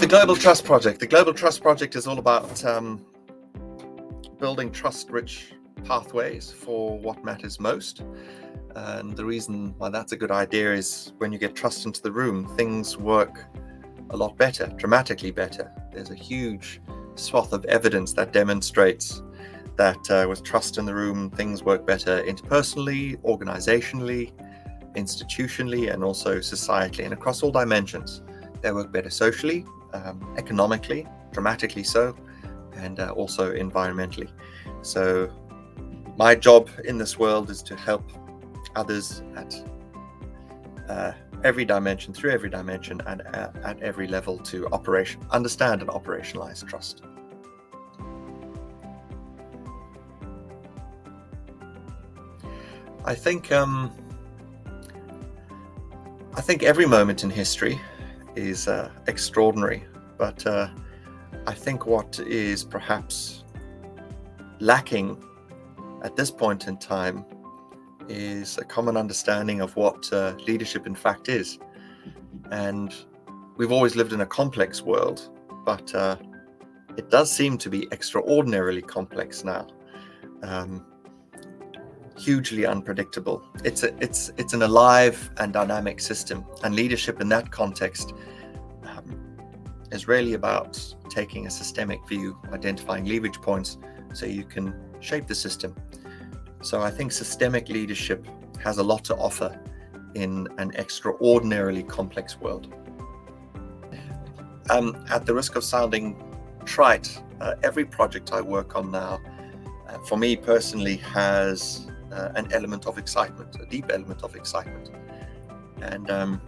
The Global Trust Project. The Global Trust Project is all about building trust-rich pathways for what matters most. And the reason why that's a good idea is when you get trust into the room, things work a lot better, dramatically better. There's a huge swath of evidence that demonstrates that with trust in the room, things work better interpersonally, organizationally, institutionally, and also societally, and across all dimensions. They work better socially, economically, dramatically so, and also environmentally. So my job in this world is to help others at every dimension, through every dimension, and at every level to understand and operationalize trust. I think every moment in history is extraordinary, but I think what is perhaps lacking at this point in time is a common understanding of what leadership in fact is. And we've always lived in a complex world, but it does seem to be extraordinarily complex now. Hugely unpredictable. It's an alive and dynamic system, and leadership in that context is really about taking a systemic view, identifying leverage points so you can shape the system. So I think systemic leadership has a lot to offer in an extraordinarily complex world. At the risk of sounding trite, every project I work on now, for me personally, has an element of excitement, a deep element of excitement. And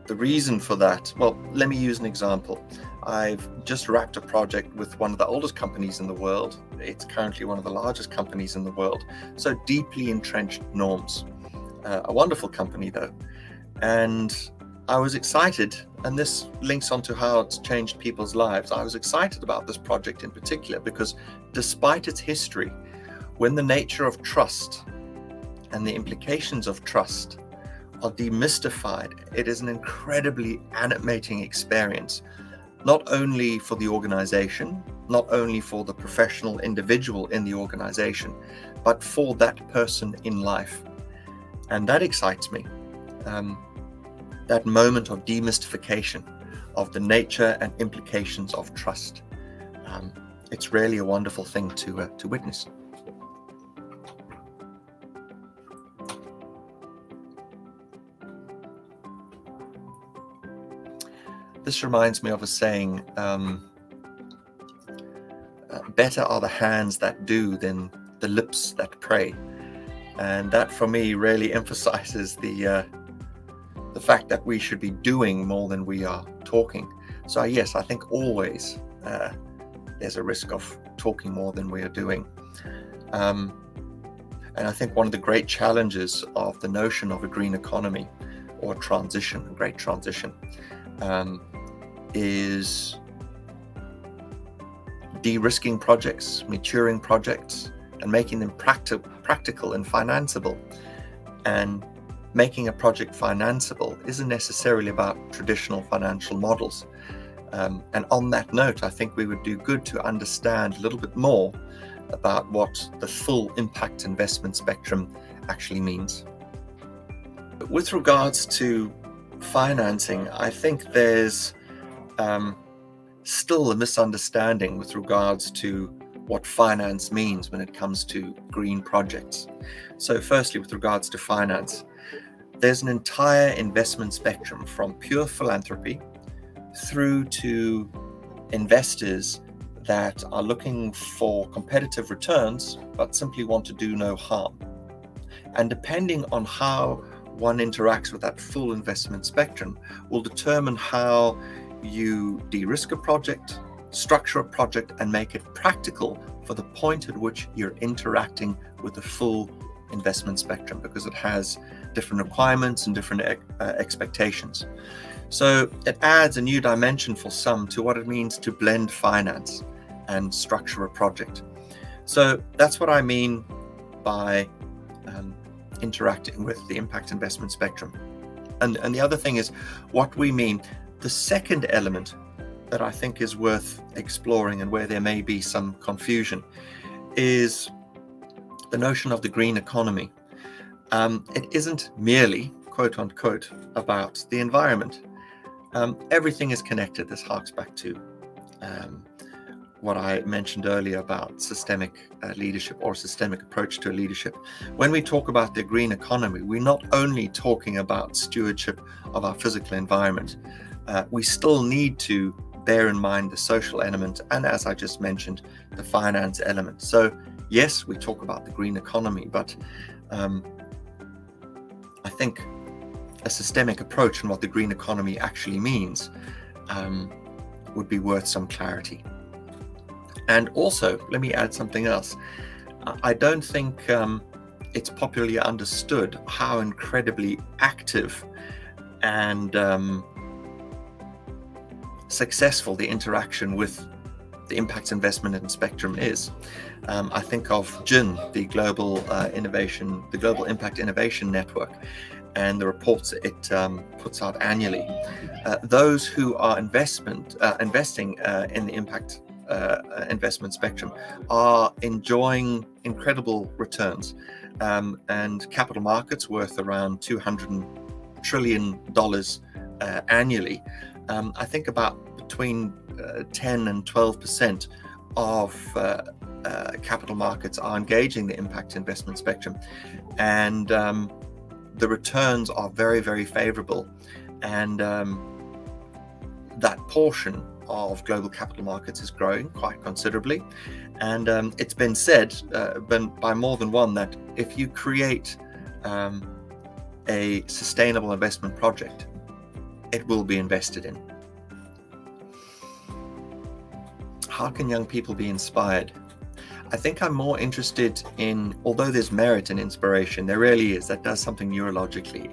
the reason for that, well, let me use an example. I've just wrapped a project with one of the oldest companies in the world. It's currently one of the largest companies in the world. So deeply entrenched norms. A wonderful company though. And I was excited, and this links onto how it's changed people's lives. I was excited about this project in particular because despite its history, when the nature of trust and the implications of trust are demystified, it is an incredibly animating experience, not only for the organization, not only for the professional individual in the organization, but for that person in life. And that excites me. That moment of demystification of the nature and implications of trust. It's really a wonderful thing to witness. This reminds me of a saying, better are the hands that do than the lips that pray. And that for me really emphasizes the fact that we should be doing more than we are talking. So yes, I think always there's a risk of talking more than we are doing. And I think one of the great challenges of the notion of a green economy or transition, a great transition, is de-risking projects, maturing projects, and making them practical and financeable. And making a project financeable isn't necessarily about traditional financial models. And on that note, I think we would do good to understand a little bit more about what the full impact investment spectrum actually means. With regards to financing, I think there's still a misunderstanding with regards to what finance means when it comes to green projects. So firstly, with regards to finance, there's an entire investment spectrum from pure philanthropy through to investors that are looking for competitive returns but simply want to do no harm. And depending on how one interacts with that full investment spectrum will determine how you de-risk a project, structure a project, and make it practical for the point at which you're interacting with the full investment spectrum, because it has different requirements and different expectations. So it adds a new dimension for some to what it means to blend finance and structure a project. So that's what I mean by interacting with the impact investment spectrum. And the other thing is what we mean The second element that I think is worth exploring, and where there may be some confusion, is the notion of the green economy. It isn't merely, quote unquote, about the environment. Everything is connected. This harks back to what I mentioned earlier about systemic leadership, or systemic approach to leadership. When we talk about the green economy, we're not only talking about stewardship of our physical environment. We still need to bear in mind the social element, and, as I just mentioned, the finance element. So yes, we talk about the green economy, but I think a systemic approach on what the green economy actually means would be worth some clarity. And also, let me add something else. I don't think it's popularly understood how incredibly active and successful the interaction with the impact investment and spectrum is. I think of GIN, the Global Impact Innovation Network, and the reports it puts out annually. Those who are investing in the impact investment spectrum are enjoying incredible returns, and capital markets worth around $200 trillion annually. I think about between 10 and 12% of capital markets are engaging the impact investment spectrum, and the returns are very, very favorable. And that portion of global capital markets is growing quite considerably. And it's been said by more than one that if you create a sustainable investment project, it will be invested in. How can young people be inspired? I think I'm more interested in, although there's merit in inspiration, there really is, that does something neurologically.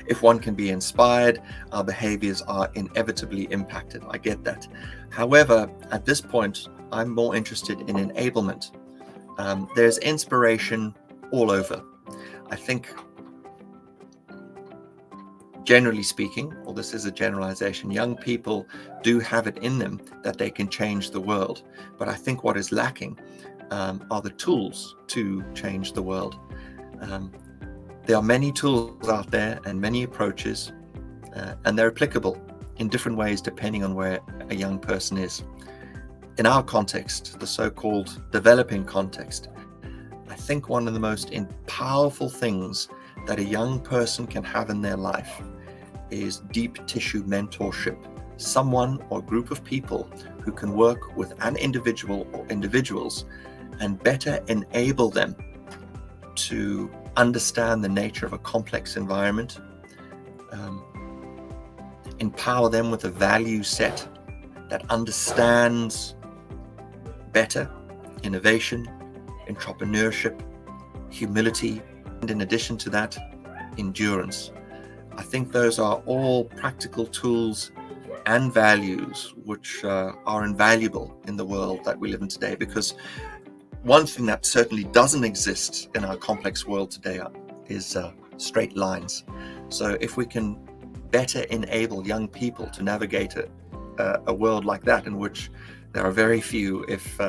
If one can be inspired, our behaviors are inevitably impacted. I get that. However, at this point, I'm more interested in enablement. There's inspiration all over. I think, generally speaking, well, this is a generalization, young people do have it in them that they can change the world. But I think what is lacking are the tools to change the world. There are many tools out there and many approaches, and they're applicable in different ways depending on where a young person is. In our context, the so-called developing context, I think one of the most powerful things that a young person can have in their life is deep tissue mentorship. Someone or group of people who can work with an individual or individuals and better enable them to understand the nature of a complex environment, empower them with a value set that understands better innovation, entrepreneurship, humility, and in addition to that, endurance. I think those are all practical tools and values which are invaluable in the world that we live in today, because one thing that certainly doesn't exist in our complex world today is straight lines. So if we can better enable young people to navigate a world like that, in which there are very few, if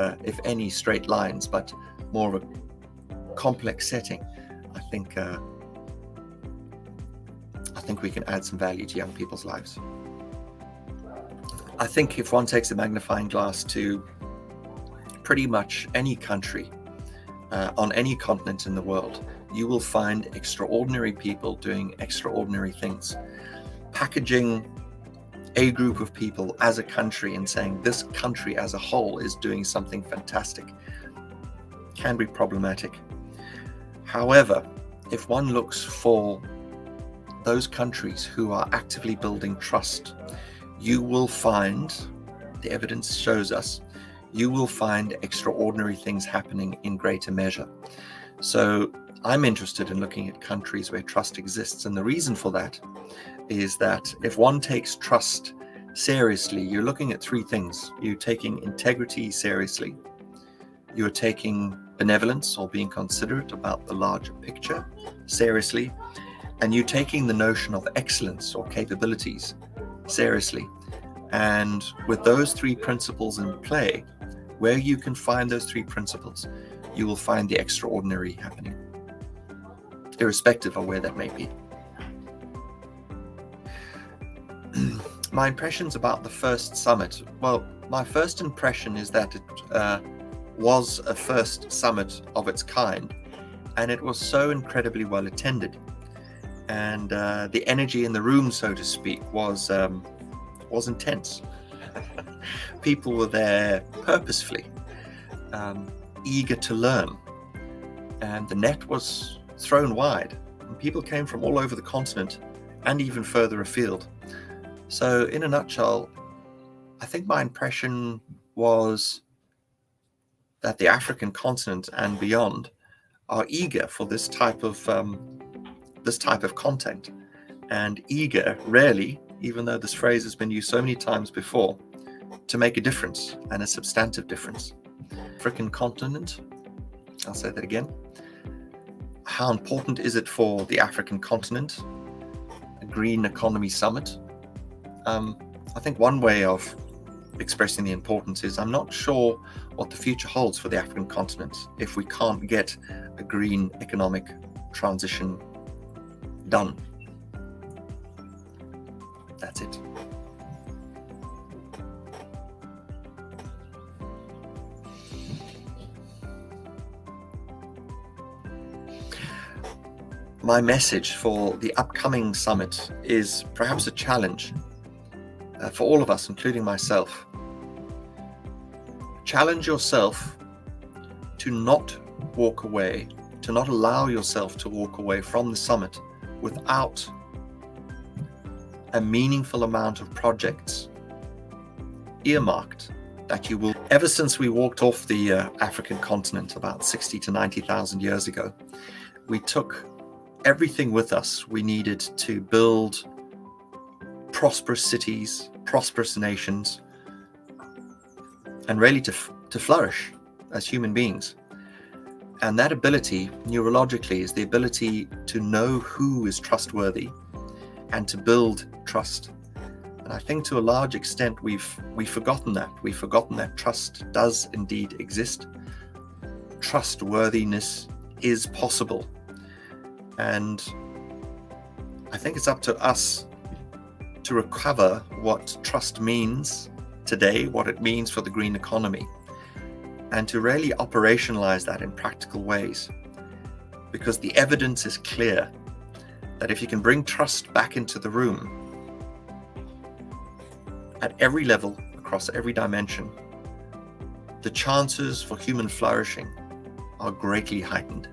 any, straight lines, but more of a complex setting, I think we can add some value to young people's lives. I think if one takes a magnifying glass to pretty much any country on any continent in the world, you will find extraordinary people doing extraordinary things. Packaging a group of people as a country and saying this country as a whole is doing something fantastic can be problematic. However, if one looks for those countries who are actively building trust, you will find, the evidence shows us, you will find extraordinary things happening in greater measure. So I'm interested in looking at countries where trust exists. And the reason for that is that if one takes trust seriously, you're looking at three things. You're taking integrity seriously. You're taking benevolence, or being considerate about the larger picture, seriously. And you're taking the notion of excellence or capabilities seriously. And with those three principles in play, where you can find those three principles, you will find the extraordinary happening, irrespective of where that may be. My impressions about the first summit. Well, my first impression is that it was a first summit of its kind, and it was so incredibly well attended. And the energy in the room, so to speak, was intense. People were there purposefully, eager to learn, and the net was thrown wide. And people came from all over the continent and even further afield. So in a nutshell, I think my impression was that the African continent and beyond are eager for this type of content, and eager, rarely, even though this phrase has been used so many times before, to make a difference, and a substantive difference. African continent, I'll say that again. How important is it for the African continent? A green economy summit. I think one way of expressing the importance is I'm not sure what the future holds for the African continent if we can't get a green economic transition done. That's it. My message for the upcoming summit is perhaps a challenge for all of us, including myself. Challenge yourself to not walk away, to not allow yourself to walk away from the summit without a meaningful amount of projects earmarked that you will. Ever since we walked off the African continent about 60 to 90,000 years ago, we took everything with us we needed to build prosperous cities, prosperous nations, and really to flourish as human beings. And that ability, neurologically, is the ability to know who is trustworthy and to build trust. And I think to a large extent we've forgotten that. We've forgotten that trust does indeed exist. Trustworthiness is possible. And I think it's up to us to recover what trust means today, what it means for the green economy, and to really operationalize that in practical ways. Because the evidence is clear that if you can bring trust back into the room at every level, across every dimension, the chances for human flourishing are greatly heightened.